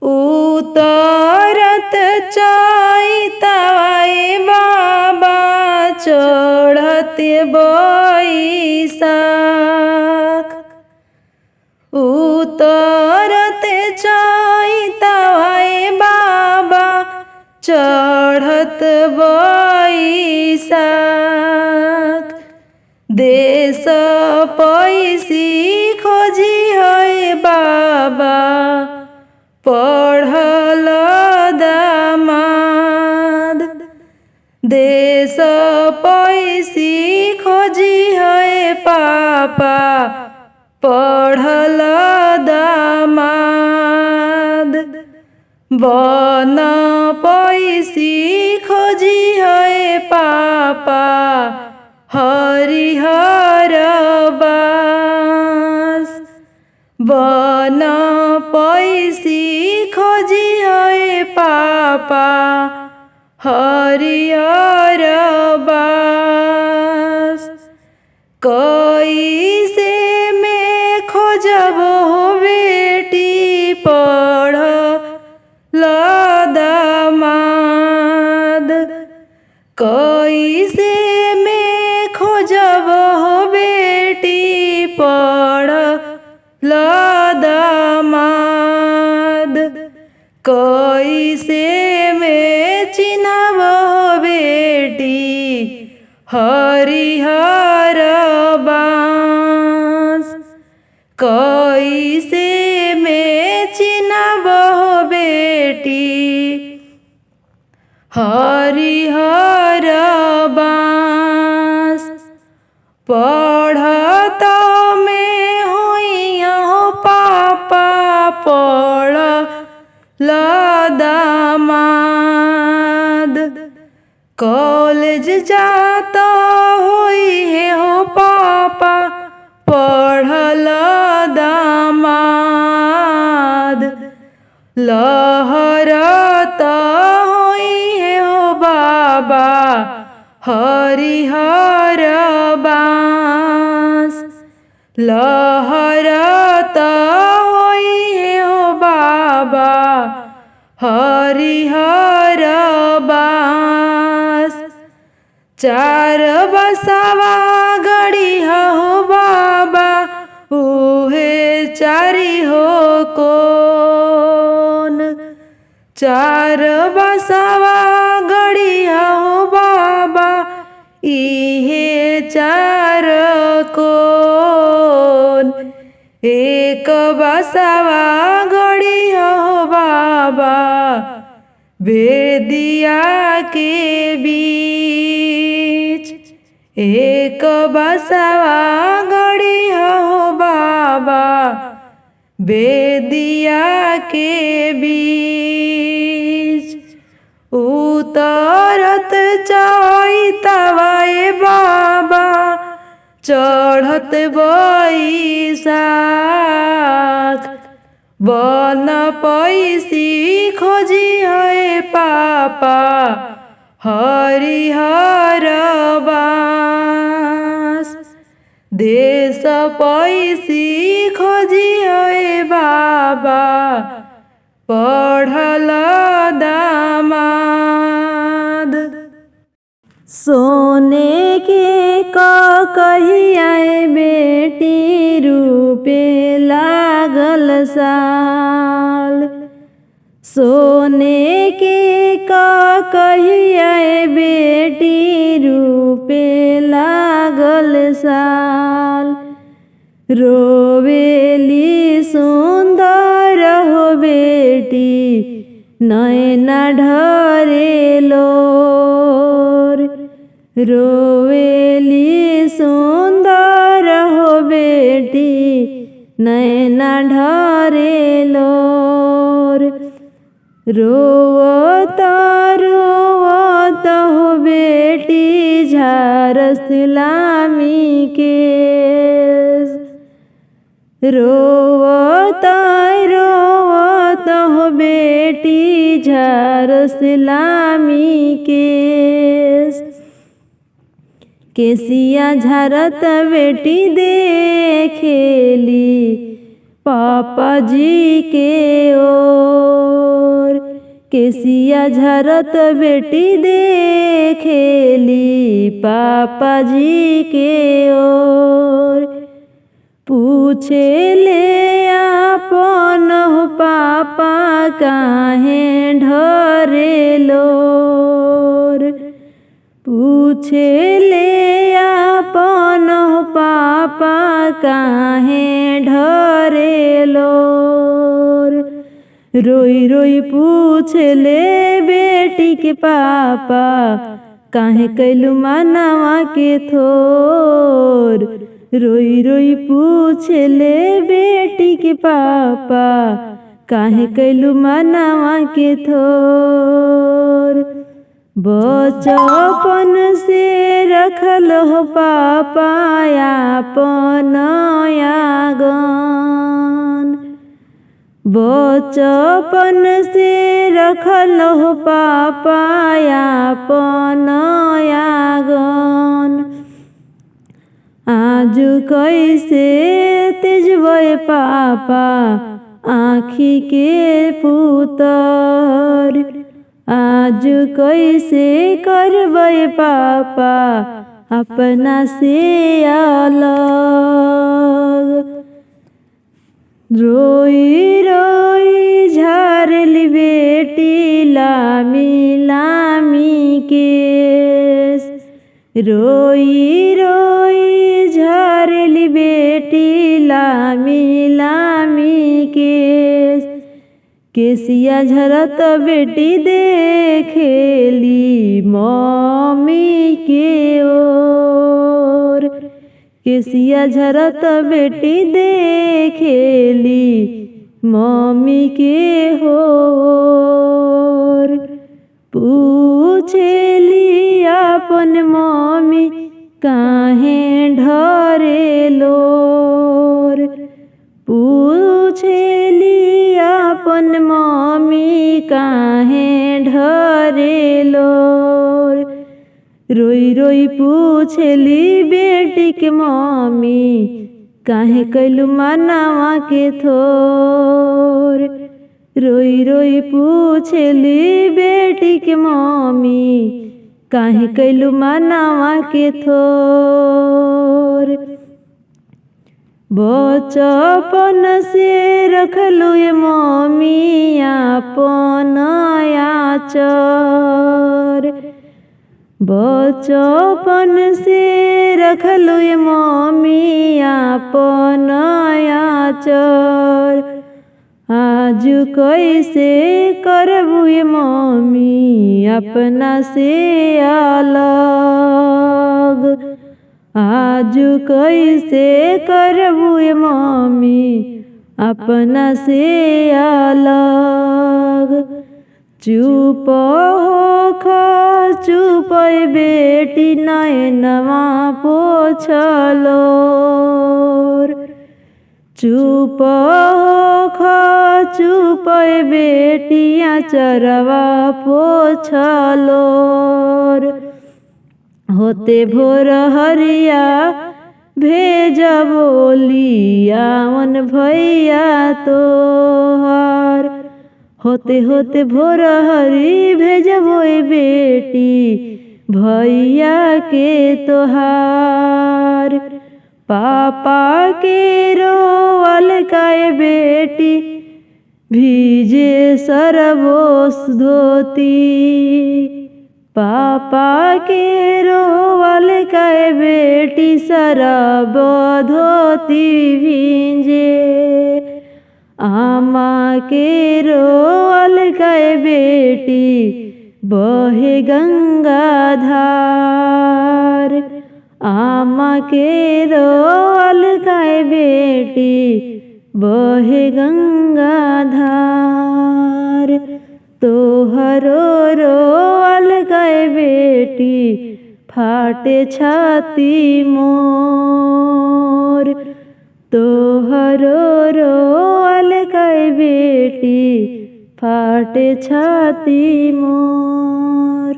उतरत चैतवाए बाबा चढ़त बैसाख। उतरत चैतवाए बाबा चढ़त बैसाख। देश पैसी खोजी है बाबा पढ़ल दामाद। देश पैसी खोजी है पापा पढ़ल दामाद। बन पैसी खोजी है पापा हरिहर बास। बन पैसी खोजी है पापा हरिहर बास। कैसे में खोजब हो बेटी पढ़ल दामाद। कैसे में खोजब हो बेटी पढ़ल दामाद। कैसे में चिन्हब हो बेटी हरिहर बास। कैसे में चिन्हब हो बेटी हरिहर बास। पढ़त में हुई हो पापा पढ़ल दामाद। कॉलेज जाता हुई है हो पापा पढ़ल दामाद। लहरत हुई है हो बाबा हरिहर बास। लहरत हुई है हो बाबा हरिहर बास। चार बसवा गड़ी हो बाबा उहे चारी हो कौन। चार बसवा गड़ी हो बाबा इहे चार कौन। एक बसवा गड़ी हो बाबा बेदिया के बीच। एक बसवा गड़ी हो बाबा बेदिया के बीच। उतरत चैतवाए बाबा चढ़त बैसाख। बन पैसी खोजी है पापा हरिहर बास। देश पैसी खोजी है बाबा पढ़ल दामाद। सोने के कहिया बेटी रूपे लागल साल। सोने के कहिया बेटी रूपे लागल साल। रोवेली सुंदर हो बेटी नैना ढरे लोर। रोवेली सुंदर हो बेटी नैना ढरे लोर। रोवत रोवत हो बेटी झारस लामी केस। रोवत रोवत हो बेटी झारस लामी केस। केसिया झरत बेटी देखेली पापा जी के ओर। केसिया झरत बेटी देखेली पापा जी के ओर। पूछे ले आपन हो पापा काहे ढरे लोर। पूछे ले आपन हो पापा काहे ढरे लोर। रोई रोई पूछे ले बेटी के पापा काहे कैलू मनवा के थोर। रोई रोई पूछे ले बेटी के पापा काहे कैलू मनवा के थोर। बचपन से रखल हो पापा आपन आंगन। बचपन से रखल हो पापा आपन आंगन। आज कैसे तेजबे पापा आँखी के पुतर। आज कैसे करबे पापा अपना से अलग। रोई रोई झारली बेटी लामी लामी केस। रोई रोई झारली बेटी लामी लामी केस। केसिया झरत बेटी देखेली मम्मी के ओर। केसिया झरत बेटी देखेली मम्मी के होर। पूछेली आपन मम्मी काहे ढरे लोर। पूछेली आपन मम्मी काहे ढरे लोर। रोई रोई पूछेली बेटी के मम्मी काहे कैलू मनवा के थोर। रोई रोई पूछेली बेटी के मम्मी काहे कैलू मनवा के थोर। बचपन से रखलू ये मम्मी आपन आचर। बचपन से रखलू ये मम्मी आपन आचर। आज कैसे करबू ये मम्मी अपना से अलग। आज कैसे करबू ये मम्मी अपना से अलग। चुप होखा चुप बेटी नैनवा पोछलोर। चुप होखा चुप बेटिया चरवा पोछलोर। होते भोर हरिया भेज बोलिया मन भैया तोहार। होते होते भोर हरी भेजबो बेटी भैया के तोहार। पापा के रोवल काए बेटी भीजे सरबोस धोती। पापा के रोवल काए बेटी सरब धोती भींजे। आमा के रोवल काए बेटी बहे गंगा धार। आमा के रोवल काए बेटी बहे गंगा धार। तोहरो रोवल काए बेटी फाटे छाती मोर। तोहरो रोवल काए बेटी फाटे छाती मोर।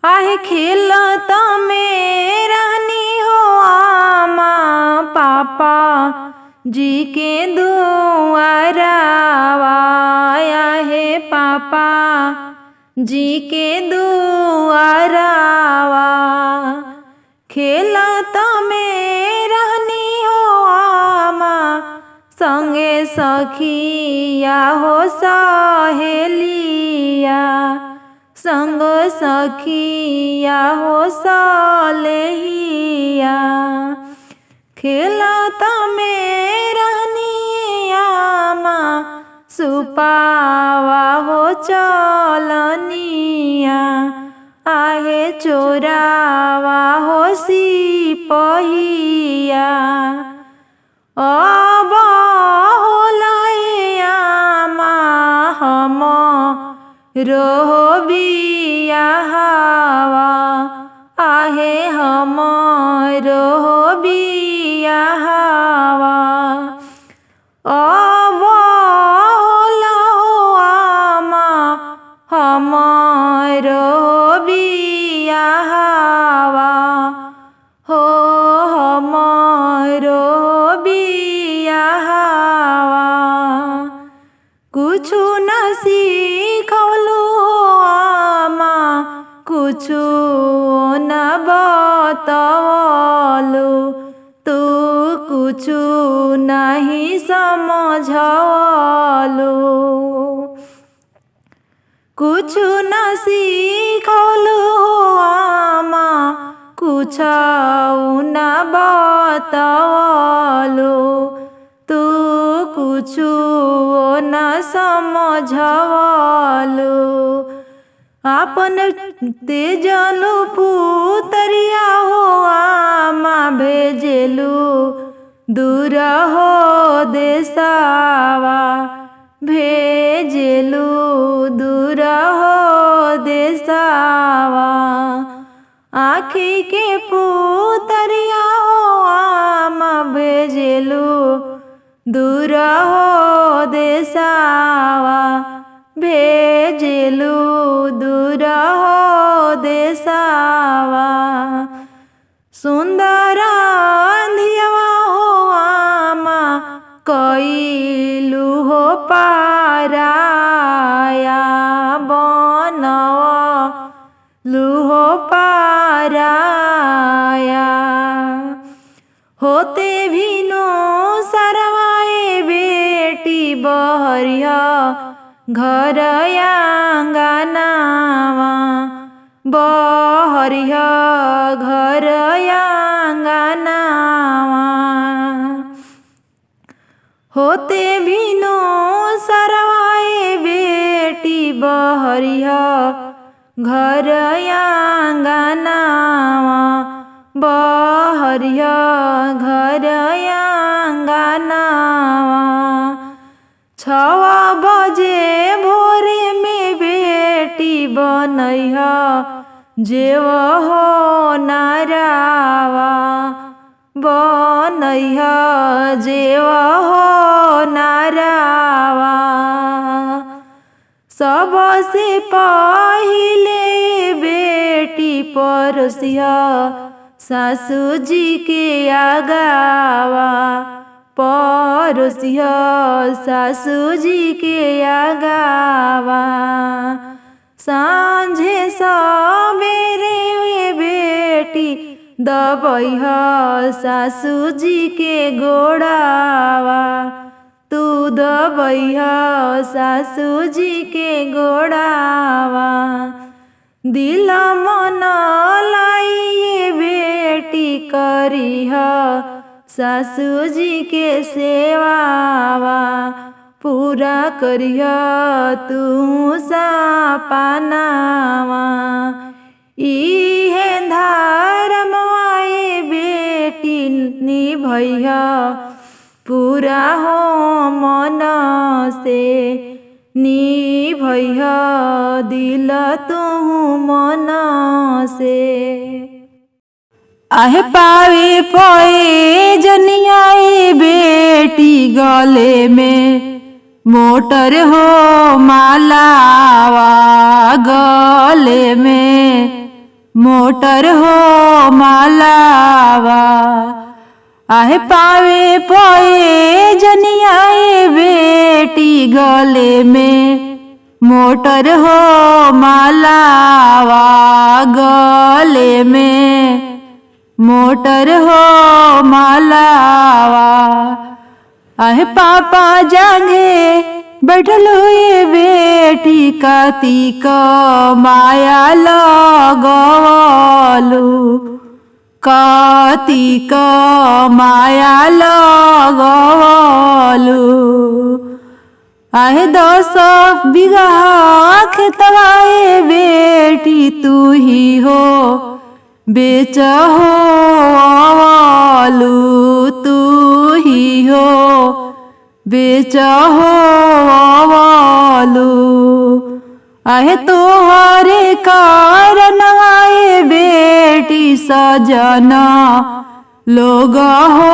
आहे खेलता में रहनी हो आमा पापा जी के दुआरावा आहे पापा जी के दुआरावा। खेलत में रहनी हो आमा संगे सखिया हो सहेलिया संग सखिया हो सलेहिया। खेलत में रहनी आमा सुपावा हो चलनिया आहे चोरावा हो सिपहिया। अब होलय आमा हम रो बियाहवा आहे हम रो बियाहवा। अब होलो आमा हमरो बियाहवा हो हमरो बियाहवा। कुछु न सिखौलु आमा कुछु न बतवलु तू कुछु नहीं समझलु। कुछु न सिखौलु आमा कुछु न बतवलु तू कुछु न समझलु। आपन तेजलु पुतरिया हो आमा भेजलु दूर हो देसावा भेजलु दूर हो देसावा। आँखी के पुतरिया हो आमा भेजलु दूर हो देसावा भेजलु दूर हो देसावा। सुंदर अंधियवा हो आमा कइलु हो पाराया बनवलु हो पाराया। होते भिनु सरवाए बेटी बहरिया घर आंगनावा बहरिया घर आंगनावा। होते भिनु सरवाए बेटी बहरिया घर आंगनावा बहरिया घर आंगनावा। 6 बजे भोरे में बेटी बनैहा जेव हो नारावा बनैहा जेव हो नारावा। सबसे पहिले बेटी परसिया सासू जी के आगावा परोसिया सासू जी के आगावा। सांझे सबेरे वे बेटी दबैहा सासू जी के गोड़ावा तू दबैहा सासू जी के गोड़ावा। दिल मन लाइए बेटी करिहा सासू जी के सेवावा पूरा करिहा तू सपनावा। इहे धर्मवाए बेटी निभैहा पूरा हो मन से निभैहा दिल तू मन से। आहे पावे पोए जनियाए बेटी गले में मोटर हो मालावा गले में मोटर हो मालावा। आहे पावे पोए जनियाए बेटी गले में मोटर हो मालावा गले में मोटर हो मालावा। आहे पापा जागे बैठलो ये बेटी कार्तिक माया लगवलू कार्तिक माया लगवलू। आहे 10 बीघा खेतवाए बेटी तू ही हो बेच हो आवलू तू ही हो बेच हो आवलू। आहे तोहरे कारण आए बेटी सजना लोग हो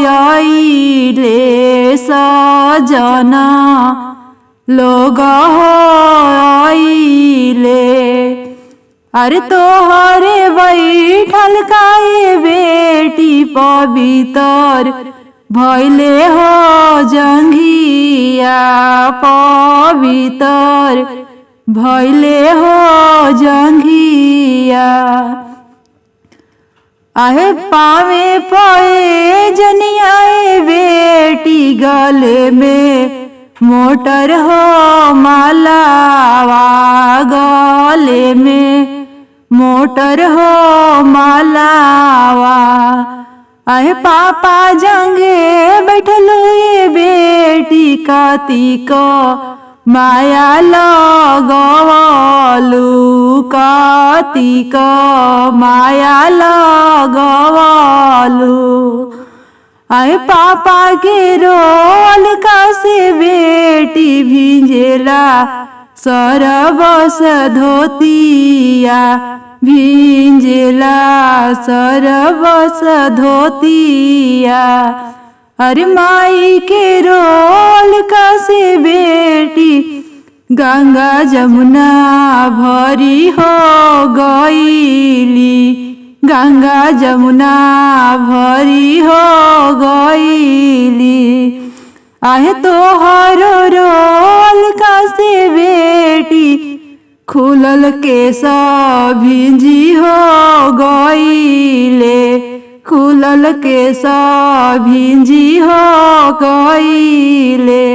आइले सजना लोग हो आइले। अरे तोहरे बैठल काए बेटी पवित्र भैले हो जंघिया पवित्र भैले हो जंघिया। आहे पावे पोए जनियाए बेटी गले में मोटर हो मालावा गले में मोटर हो मालावा। आहे पापा जंगे बैठलो ये बेटी कार्तिक माया लगवलू कार्तिक माया लगवलू। आए पापा के रोल का से बेटी भिंजेला सरबस धोतिया भिंजेला सरबस धोतिया। अरे माई के रोल का से बेटी गंगा जमुना भरी हो गईली गंगा जमुना भरी हो गईली। आहे तोहरो रोल का से बेटी खुलल केस भिंजी हो गईले खुलल केस भिंजी हो गईले।